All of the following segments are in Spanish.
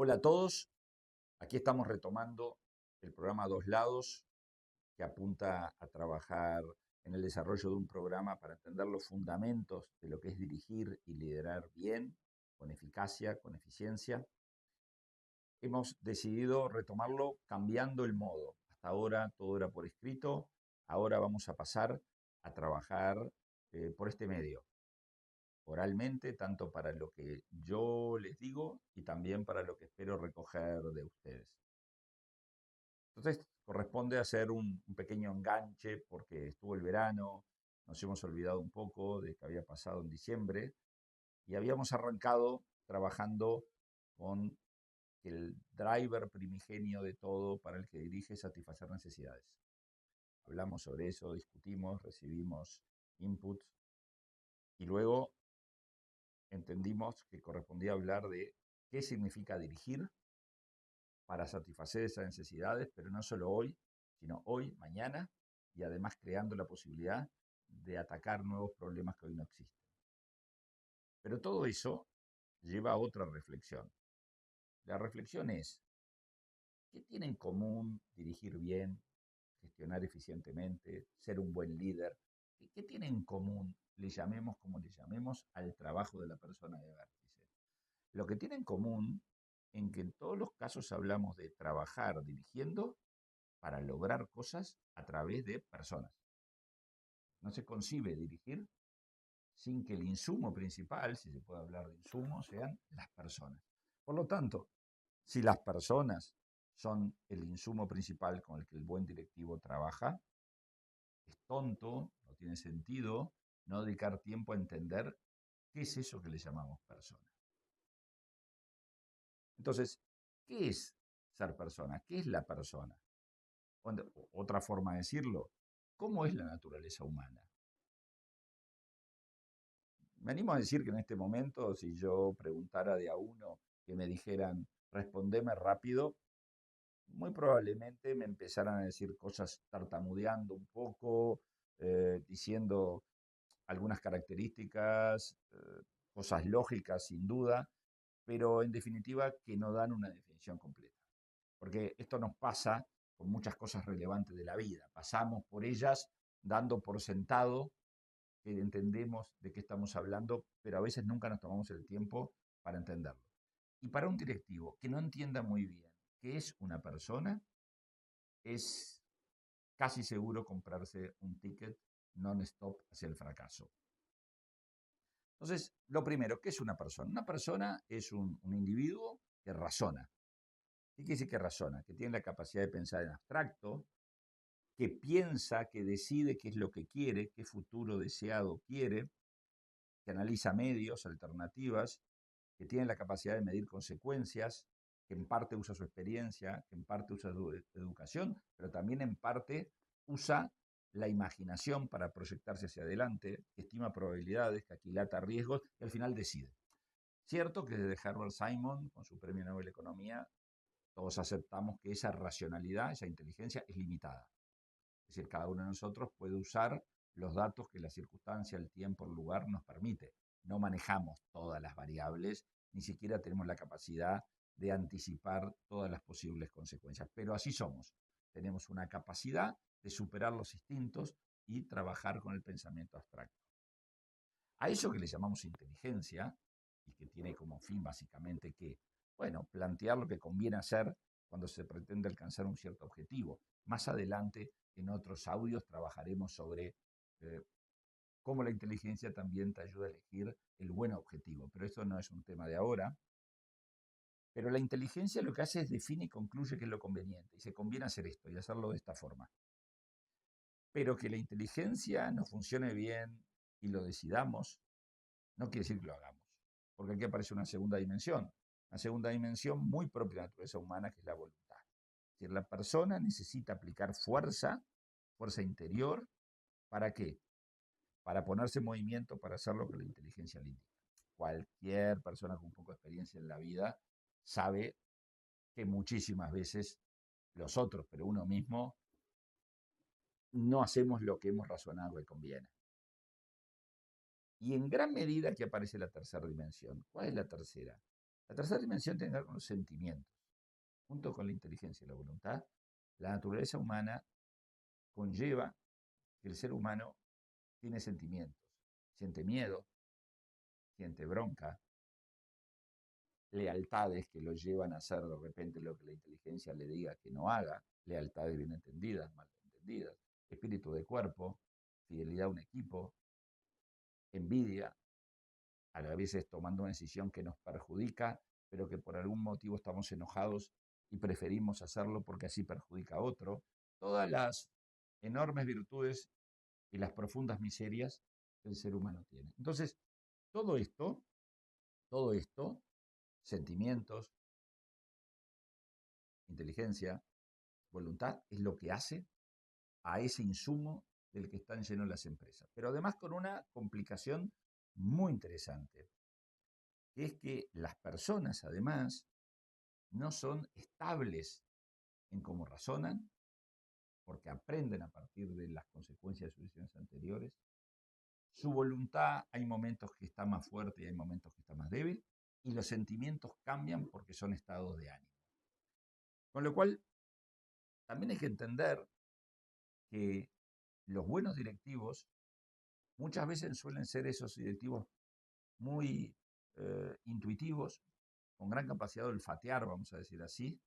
Hola a todos, aquí estamos retomando el programa Dos Lados, que apunta a trabajar en el desarrollo de un programa para entender los fundamentos de lo que es dirigir y liderar bien, con eficacia, con eficiencia. Hemos decidido retomarlo cambiando el modo. Hasta ahora todo era por escrito, ahora vamos a pasar a trabajar por este medio, oralmente, tanto para lo que yo les digo y también para lo que espero recoger de ustedes. Entonces corresponde hacer un pequeño enganche porque estuvo el verano, nos hemos olvidado un poco de que había pasado en diciembre y habíamos arrancado trabajando con el driver primigenio de todo para el que dirige satisfacer necesidades. Hablamos sobre eso, discutimos, recibimos inputs y luego entendimos que correspondía hablar de qué significa dirigir para satisfacer esas necesidades, pero no solo hoy, sino hoy, mañana, y además creando la posibilidad de atacar nuevos problemas que hoy no existen. Pero todo eso lleva a otra reflexión. La reflexión es, ¿qué tiene en común dirigir bien, gestionar eficientemente, ser un buen líder? ¿Qué tiene en común, le llamemos como le llamemos, al trabajo de la persona de vértice? Lo que tiene en común en que en todos los casos hablamos de trabajar dirigiendo para lograr cosas a través de personas. No se concibe dirigir sin que el insumo principal, si se puede hablar de insumo, sean las personas. Por lo tanto, si las personas son el insumo principal con el que el buen directivo trabaja, es tonto, no tiene sentido no dedicar tiempo a entender qué es eso que le llamamos persona. Entonces, ¿qué es ser persona? ¿Qué es la persona? Otra forma de decirlo, ¿cómo es la naturaleza humana? Me animo a decir que en este momento, si yo preguntara de a uno que me dijeran, respondeme rápido, muy probablemente me empezaran a decir cosas tartamudeando un poco, diciendo algunas características, cosas lógicas sin duda, pero en definitiva que no dan una definición completa. Porque esto nos pasa con muchas cosas relevantes de la vida. Pasamos por ellas dando por sentado que entendemos de qué estamos hablando, pero a veces nunca nos tomamos el tiempo para entenderlo. Y para un directivo que no entienda muy bien qué es una persona, es casi seguro comprarse un ticket non-stop hacia el fracaso. Entonces, lo primero, ¿qué es una persona? Una persona es un individuo que razona. ¿Qué quiere decir que razona? Que tiene la capacidad de pensar en abstracto, que piensa, que decide qué es lo que quiere, qué futuro deseado quiere, que analiza medios, alternativas, que tiene la capacidad de medir consecuencias, que en parte usa su experiencia, que en parte usa su educación, pero también en parte usa la imaginación para proyectarse hacia adelante, que estima probabilidades, que aquilata riesgos y al final decide. Cierto que desde Herbert Simon, con su premio Nobel de Economía, todos aceptamos que esa racionalidad, esa inteligencia es limitada. Es decir, cada uno de nosotros puede usar los datos que la circunstancia, el tiempo, el lugar nos permite. No manejamos todas las variables, ni siquiera tenemos la capacidad de anticipar todas las posibles consecuencias. Pero así somos. Tenemos una capacidad de superar los instintos y trabajar con el pensamiento abstracto. A eso que le llamamos inteligencia, y que tiene como fin básicamente que, bueno, plantear lo que conviene hacer cuando se pretende alcanzar un cierto objetivo. Más adelante, en otros audios, trabajaremos sobre eh, cómo la inteligencia también te ayuda a elegir el buen objetivo, pero esto no es un tema de ahora. Pero la inteligencia lo que hace es define y concluye qué es lo conveniente, y se conviene hacer esto y hacerlo de esta forma. Pero que la inteligencia no funcione bien y lo decidamos, no quiere decir que lo hagamos, porque aquí aparece una segunda dimensión muy propia de la naturaleza humana, que es la voluntad. Es decir, la persona necesita aplicar fuerza, fuerza interior, ¿para qué? Para ponerse en movimiento, para hacer lo que la inteligencia le indica. Cualquier persona con un poco de experiencia en la vida sabe que muchísimas veces los otros, pero uno mismo, no hacemos lo que hemos razonado que conviene. Y en gran medida aquí aparece la tercera dimensión. ¿Cuál es la tercera? La tercera dimensión tiene que ver con los sentimientos. Junto con la inteligencia y la voluntad, la naturaleza humana conlleva que el ser humano tiene sentimientos. Siente miedo, siente bronca, lealtades que lo llevan a hacer de repente lo que la inteligencia le diga que no haga, lealtades bien entendidas, mal entendidas, espíritu de cuerpo, fidelidad a un equipo, envidia, a veces tomando una decisión que nos perjudica, pero que por algún motivo estamos enojados y preferimos hacerlo porque así perjudica a otro. Todas las enormes virtudes y las profundas miserias que el ser humano tiene. Entonces, todo esto, sentimientos, inteligencia, voluntad, es lo que hace a ese insumo del que están llenos las empresas. Pero además con una complicación muy interesante, que es que las personas además no son estables en cómo razonan, porque aprenden a partir de las consecuencias de sus decisiones anteriores. Su voluntad hay momentos que está más fuerte y hay momentos que está más débil, y los sentimientos cambian porque son estados de ánimo. Con lo cual, también hay que entender que los buenos directivos muchas veces suelen ser esos directivos muy intuitivos, con gran capacidad de olfatear, vamos a decir así,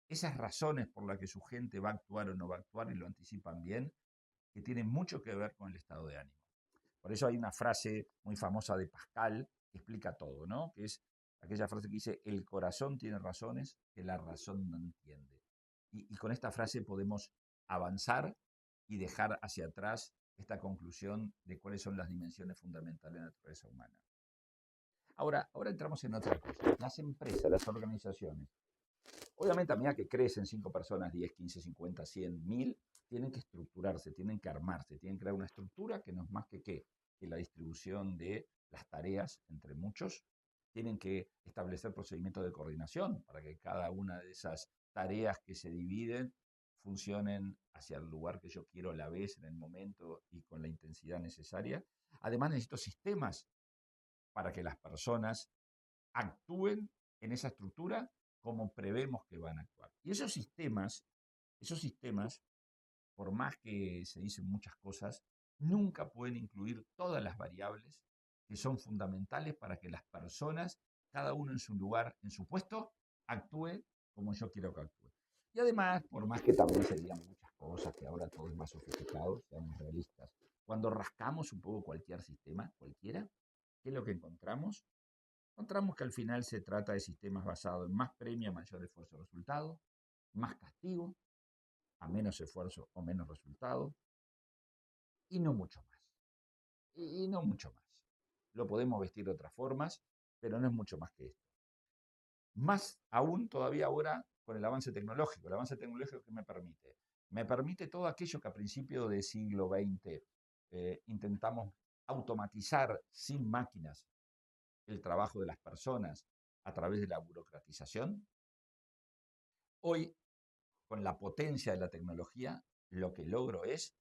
esas razones por las que su gente va a actuar o no va a actuar y lo anticipan bien, que tienen mucho que ver con el estado de ánimo. Por eso hay una frase muy famosa de Pascal que explica todo, ¿no? Que es aquella frase que dice, el corazón tiene razones que la razón no entiende. Y con esta frase podemos avanzar y dejar hacia atrás esta conclusión de cuáles son las dimensiones fundamentales de la naturaleza humana. Ahora entramos en otra cosa. Las empresas, las organizaciones, obviamente a medida que crecen 5 personas, 10, 15, 50, 100, 1000, tienen que estructurarse, tienen que armarse, tienen que crear una estructura que no es más que la distribución de las tareas entre muchos. Tienen que establecer procedimientos de coordinación para que cada una de esas tareas que se dividen funcionen hacia el lugar que yo quiero a la vez, en el momento y con la intensidad necesaria. Además necesito sistemas para que las personas actúen en esa estructura como prevemos que van a actuar. Y esos sistemas, por más que se dicen muchas cosas, nunca pueden incluir todas las variables que son fundamentales para que las personas, cada uno en su lugar, en su puesto, actúe como yo quiero que actúe. Y además, por más que también se digan muchas cosas, que ahora todo es más sofisticado, seamos realistas, cuando rascamos un poco cualquier sistema, cualquiera, ¿qué es lo que encontramos? Encontramos que al final se trata de sistemas basados en más premio, mayor esfuerzo o resultado, más castigo, a menos esfuerzo o menos resultado, y no mucho más. Y no mucho más. Lo podemos vestir de otras formas, pero no es mucho más que esto. Más aún todavía ahora con el avance tecnológico. El avance tecnológico que me permite. Me permite todo aquello que a principios del siglo XX intentamos automatizar sin máquinas el trabajo de las personas a través de la burocratización. Hoy, con la potencia de la tecnología, lo que logro es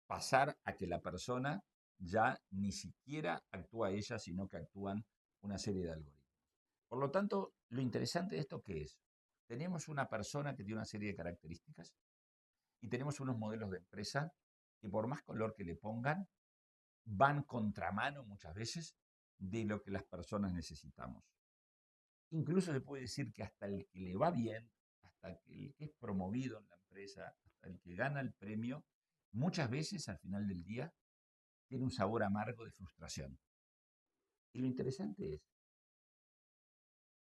pasar a que la persona ya ni siquiera actúa ella, sino que actúan una serie de algoritmos. Por lo tanto, lo interesante de esto, ¿qué es? Tenemos una persona que tiene una serie de características y tenemos unos modelos de empresa que por más color que le pongan, van contramano muchas veces de lo que las personas necesitamos. Incluso se puede decir que hasta el que le va bien, hasta el que es promovido en la empresa, hasta el que gana el premio, muchas veces al final del día tiene un sabor amargo de frustración. Y lo interesante es,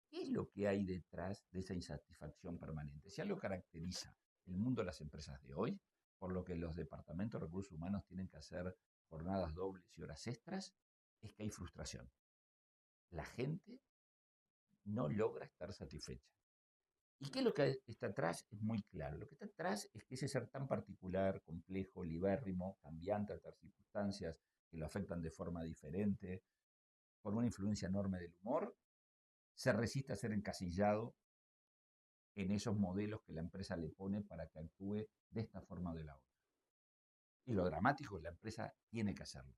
¿qué es lo que hay detrás de esa insatisfacción permanente? Si algo caracteriza el mundo de las empresas de hoy, por lo que los departamentos de recursos humanos tienen que hacer jornadas dobles y horas extras, es que hay frustración. La gente no logra estar satisfecha. ¿Y qué es lo que está atrás? Es muy claro. Lo que está atrás es que ese ser tan particular, complejo, libérrimo, cambiante a otras circunstancias que lo afectan de forma diferente, con una influencia enorme del humor, se resiste a ser encasillado en esos modelos que la empresa le pone para que actúe de esta forma o de la otra. Y lo dramático es que la empresa tiene que hacerlo.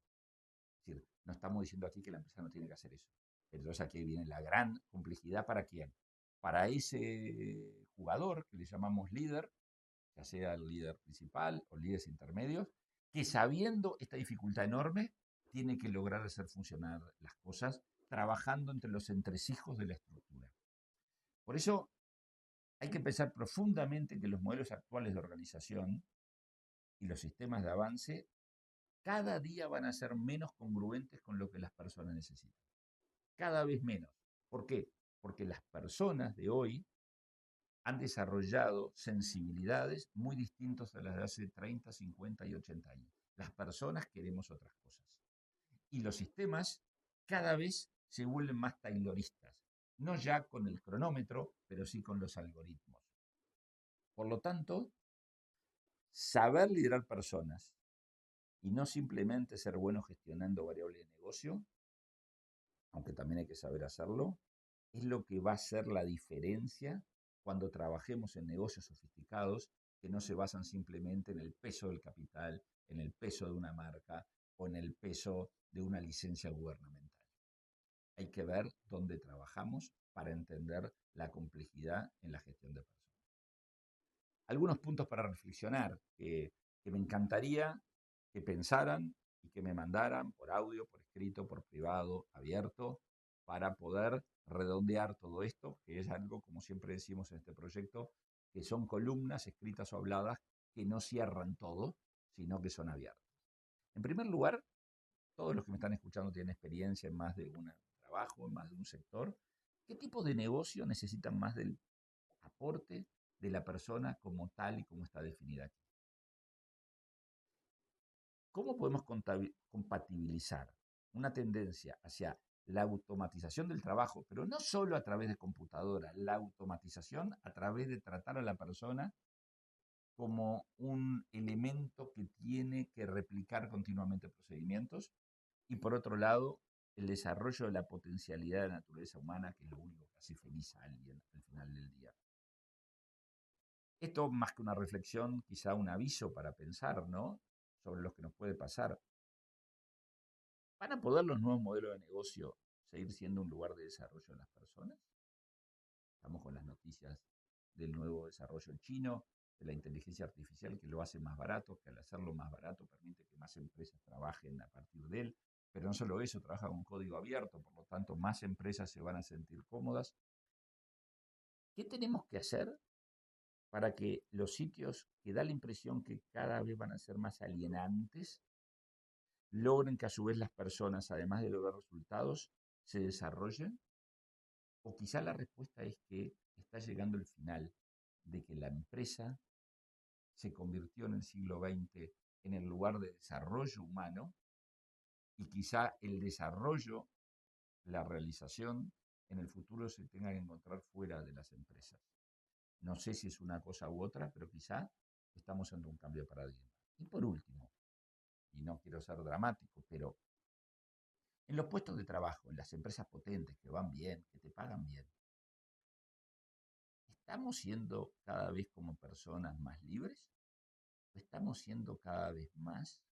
Es decir, no estamos diciendo aquí que la empresa no tiene que hacer eso. Entonces aquí viene la gran complejidad para quién. Para ese jugador que le llamamos líder, ya sea el líder principal o líderes intermedios, que sabiendo esta dificultad enorme, tiene que lograr hacer funcionar las cosas trabajando entre los entresijos de la estructura. Por eso hay que pensar profundamente que los modelos actuales de organización y los sistemas de avance cada día van a ser menos congruentes con lo que las personas necesitan. Cada vez menos. ¿Por qué? Porque las personas de hoy han desarrollado sensibilidades muy distintas a las de hace 30, 50 y 80 años. Las personas queremos otras cosas. Y los sistemas cada vez se vuelven más tayloristas. No ya con el cronómetro, pero sí con los algoritmos. Por lo tanto, saber liderar personas y no simplemente ser bueno gestionando variables de negocio, aunque también hay que saber hacerlo, es lo que va a ser la diferencia cuando trabajemos en negocios sofisticados que no se basan simplemente en el peso del capital, en el peso de una marca o en el peso de una licencia gubernamental. Hay que ver dónde trabajamos para entender la complejidad en la gestión de personas. Algunos puntos para reflexionar que me encantaría que pensaran y que me mandaran por audio, por escrito, por privado, abierto, para poder redondear todo esto, que es algo, como siempre decimos en este proyecto, que son columnas escritas o habladas que no cierran todo, sino que son abiertas. En primer lugar, todos los que me están escuchando tienen experiencia en más de un trabajo, en más de un sector. ¿Qué tipo de negocio necesitan más del aporte de la persona como tal y como está definida aquí? ¿Cómo podemos compatibilizar una tendencia hacia la automatización del trabajo, pero no solo a través de computadora, la automatización a través de tratar a la persona como un elemento que tiene que replicar continuamente procedimientos? Y por otro lado, el desarrollo de la potencialidad de la naturaleza humana, que es lo único que hace feliz a alguien al final del día. Esto, más que una reflexión, quizá un aviso para pensar, ¿no? Sobre lo que nos puede pasar. ¿Van a poder los nuevos modelos de negocio seguir siendo un lugar de desarrollo de las personas? Estamos con las noticias del nuevo desarrollo chino, de la inteligencia artificial que lo hace más barato, que al hacerlo más barato permite que más empresas trabajen a partir de él. Pero no solo eso, trabaja con código abierto, por lo tanto más empresas se van a sentir cómodas. ¿Qué tenemos que hacer para que los sitios que da la impresión que cada vez van a ser más alienantes logren que a su vez las personas, además de lograr resultados, se desarrollen? O quizá la respuesta es que está llegando el final de que la empresa se convirtió en el siglo XX en el lugar de desarrollo humano y quizá el desarrollo, la realización, en el futuro se tenga que encontrar fuera de las empresas. No sé si es una cosa u otra, pero quizá estamos ante un cambio de paradigma. Y por último, y no quiero ser dramático, pero en los puestos de trabajo, en las empresas potentes que van bien, que te pagan bien, ¿estamos siendo cada vez como personas más libres o estamos siendo cada vez más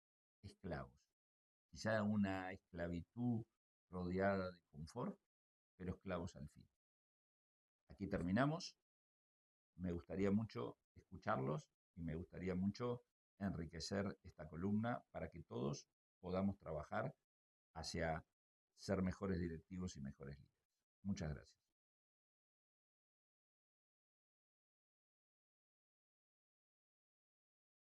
esclavos? Quizá una esclavitud rodeada de confort, pero esclavos al fin. Aquí terminamos. Me gustaría mucho escucharlos y me gustaría mucho enriquecer esta columna para que todos podamos trabajar hacia ser mejores directivos y mejores líderes. Muchas gracias.